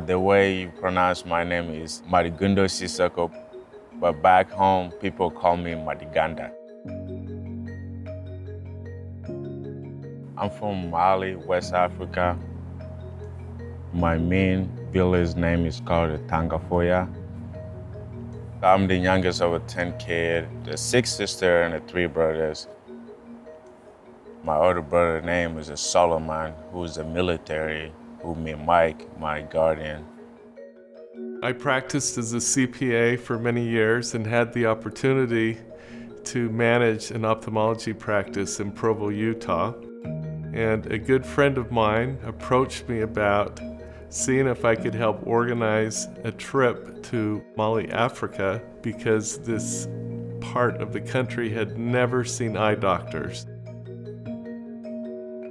The way you pronounce my name is Mady Sissoko, but back home, people call me Madiganda. I'm from Mali, West Africa. My main village name is called Tangafoya. I'm the youngest of 10 kids, the 6 sisters and the 3 brothers. My older brother's name is Solomon, who's a military, who met Mike, my guardian. I practiced as a CPA for many years and had the opportunity to manage an ophthalmology practice in Provo, Utah. And a good friend of mine approached me about seeing if I could help organize a trip to Mali, Africa, because this part of the country had never seen eye doctors.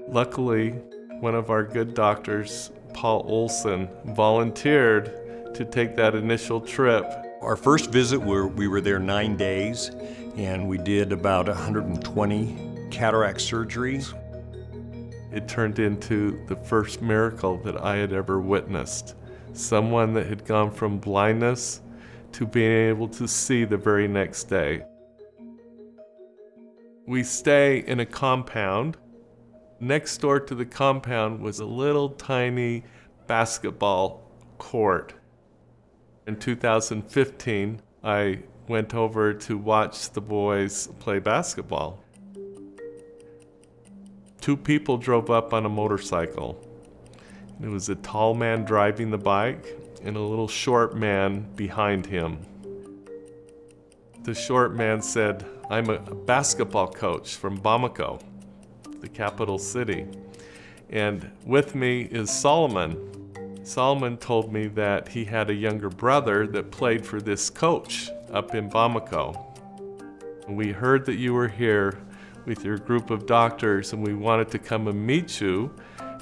Luckily, one of our good doctors, Paul Olson, volunteered to take that initial trip. Our first visit, we were there 9 days, and we did about 120 cataract surgeries. It turned into the first miracle that I had ever witnessed. Someone that had gone from blindness to being able to see the very next day. We stay in a compound. Next door to the compound was a little tiny basketball court. In 2015, I went over to watch the boys play basketball. 2 people drove up on a motorcycle. It was a tall man driving the bike and a little short man behind him. The short man said, "I'm a basketball coach from Bamako, the capital city. And with me is Solomon." Solomon told me that he had a younger brother that played for this coach up in Bamako. "We heard that you were here with your group of doctors, and we wanted to come and meet you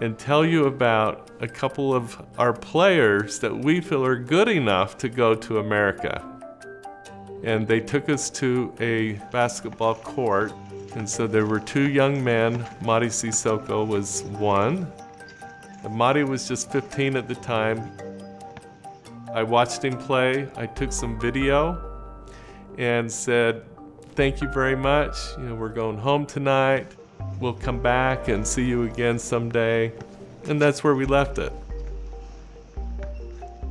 and tell you about a couple of our players that we feel are good enough to go to America." And they took us to a basketball court. And so there were 2 young men. Mady Sissoko was one. And Mady was just 15 at the time. I watched him play. I took some video and said, "Thank you very much. We're going home tonight. We'll come back and see you again someday." And that's where we left it.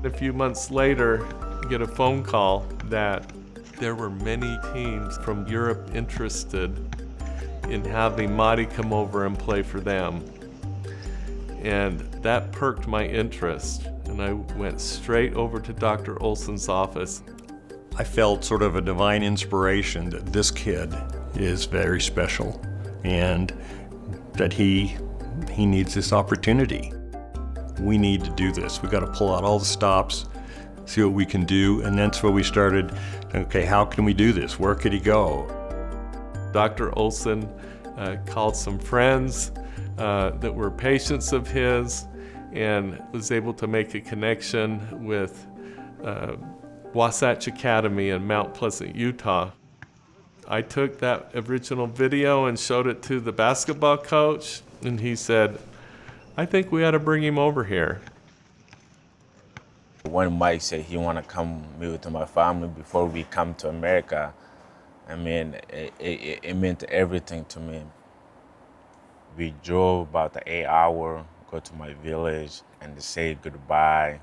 A few months later, I get a phone call that there were many teams from Europe interested in having Mady come over and play for them. And that perked my interest, and I went straight over to Dr. Olson's office. I felt sort of a divine inspiration that this kid is very special and that he needs this opportunity. We need to do this. We got to pull out all the stops, see what we can do, and that's where we started, okay, how can we do this? Where could he go? Dr. Olson called some friends that were patients of his and was able to make a connection with Wasatch Academy in Mount Pleasant, Utah. I took that original video and showed it to the basketball coach, and he said, "I think we ought to bring him over here." When Mike said he want to come meet with my family before we come to America, I mean, it meant everything to me. We drove about 8 hours, go to my village, and to say goodbye.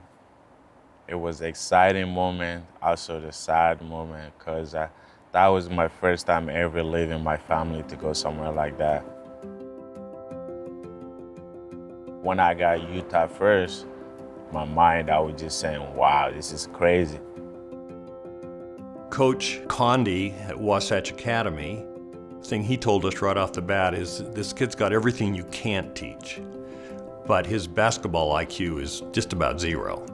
It was an exciting moment, also the sad moment, because that was my first time ever leaving my family to go somewhere like that. When I got Utah first, my mind, I was just saying, wow, this is crazy. Coach Condi at Wasatch Academy, the thing he told us right off the bat is this kid's got everything you can't teach, but his basketball IQ is just about 0.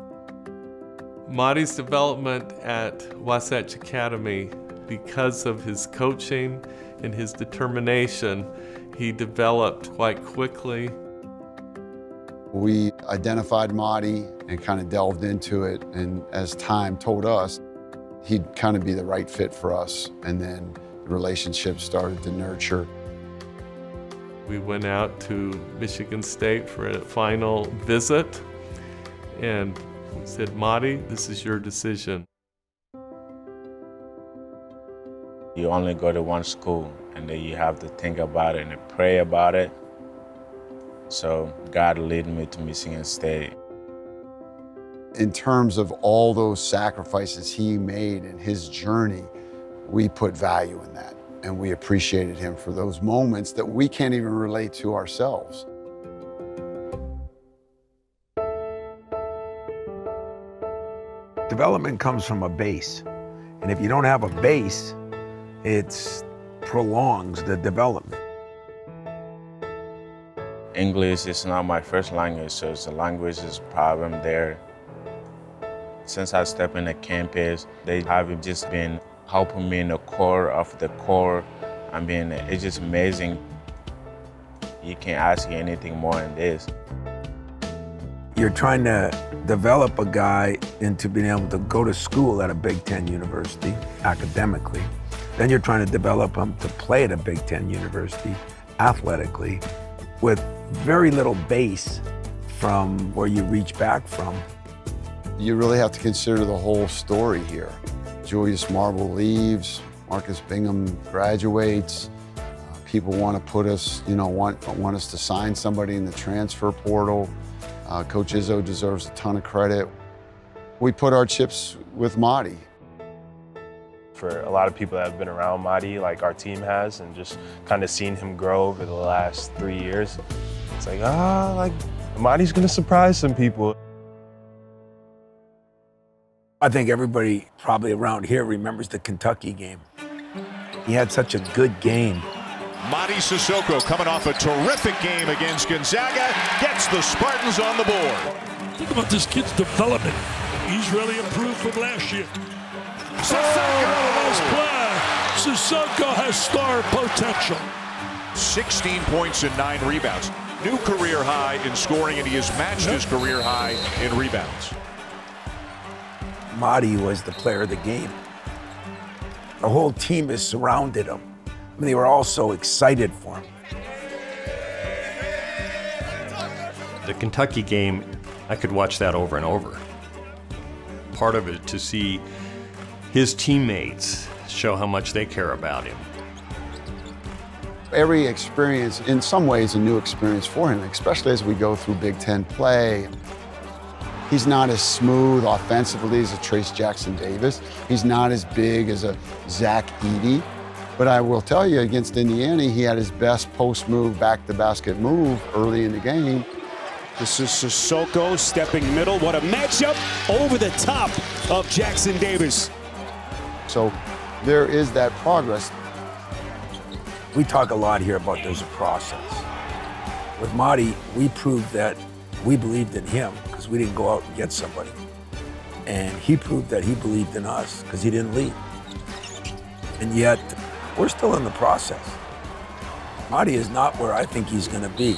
Mady's development at Wasatch Academy, because of his coaching and his determination, he developed quite quickly. We identified Mady and kind of delved into it, and as time told us, he'd kind of be the right fit for us, and then the relationship started to nurture. We went out to Michigan State for a final visit, and He said, Mady, this is your decision. You only go to one school, and then you have to think about it and pray about it. So God led me to Michigan State. In terms of all those sacrifices he made in his journey, we put value in that, and we appreciated him for those moments that we can't even relate to ourselves. Development comes from a base, and if you don't have a base, it prolongs the development. English is not my first language, so the language is a problem there. Since I stepped in the campus, they have just been helping me in the core of the core. I mean, it's just amazing. You can't ask anything more than this. You're trying to develop a guy into being able to go to school at a Big Ten university academically. Then you're trying to develop him to play at a Big Ten university athletically with very little base from where you reach back from. You really have to consider the whole story here. Julius Marble leaves, Marcus Bingham graduates, people want to put us, want us to sign somebody in the transfer portal. Coach Izzo deserves a ton of credit. We put our chips with Mady. For a lot of people that have been around Mady, like our team has, and just kind of seen him grow over the last 3 years, it's like, Mady's gonna surprise some people. I think everybody probably around here remembers the Kentucky game. He had such a good game. Mady Sissoko coming off a terrific game against Gonzaga, gets the Spartans on the board. Think about this kid's development. He's really improved from last year. Sissoko, nice play. Sissoko has star potential. 16 points and 9 rebounds. New career high in scoring, and he has matched his career high in rebounds. Mady was the player of the game. The whole team has surrounded him. I mean, they were all so excited for him. The Kentucky game, I could watch that over and over. Part of it to see his teammates show how much they care about him. Every experience, in some ways, a new experience for him, especially as we go through Big Ten play. He's not as smooth offensively as a Trace Jackson Davis. He's not as big as a Zach Edey. But I will tell you, against Indiana, he had his best post move, back to basket move early in the game. This is Sissoko stepping middle. What a matchup over the top of Jackson Davis. So there is that progress. We talk a lot here about there's a process. With Mady, we proved that we believed in him because we didn't go out and get somebody. And he proved that he believed in us because he didn't leave. And yet, we're still in the process. Mady is not where I think he's going to be.